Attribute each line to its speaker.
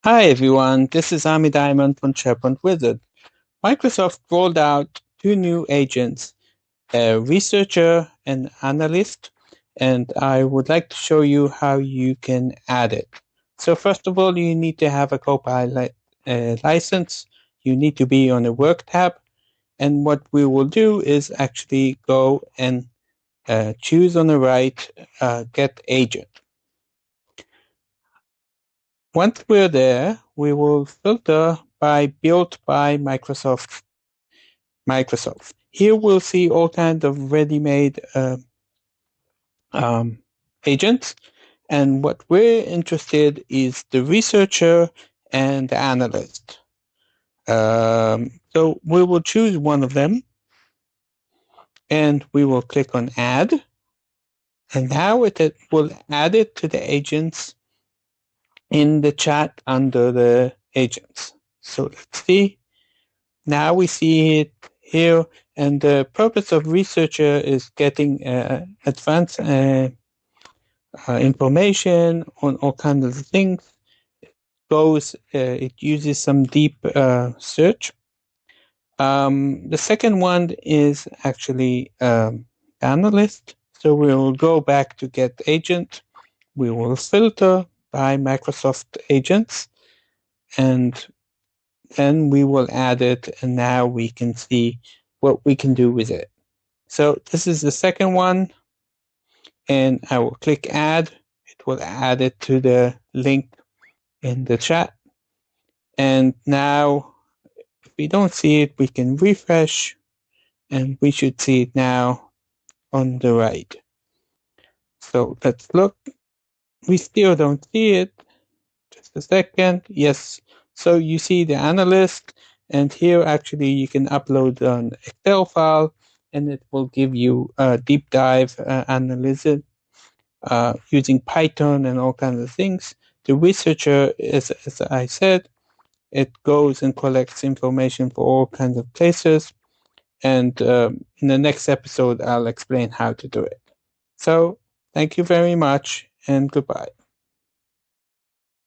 Speaker 1: Hi everyone, this is Ami Diamond from SharePoint Wizard. Microsoft rolled out two new agents, a researcher and analyst, and I would like to show you how you can add it. So first of all, you need to have a Copilot license. You need to be on the Work tab, and what we will do is actually go and choose on the right, Get Agent. Once we're there, we will filter by Built by Microsoft. Here we'll see all kinds of ready-made um, agents. And what we're interested is the researcher and the analyst. So we will choose one of them and we will click on Add. And now it will add it to the agents in the chat under the agents. So let's see. Now we see it here, and the purpose of researcher is getting advanced information on all kinds of things. It uses some deep search. The second one is actually analyst. So we will go back to get agent. We will filter by Microsoft agents, and then we will add it, and now we can see what we can do with it. So this is the second one, and I will click add. It will add it to the link in the chat. And now, if we don't see it, we can refresh, and we should see it now on the right. So let's look. We still don't see it. Just a second. Yes. So you see the analyst, and here actually you can upload an Excel file, and it will give you a deep dive analysis using Python and all kinds of things. The researcher, as I said, it goes and collects information for all kinds of places. And in the next episode, I'll explain how to do it. So thank you very much, and goodbye.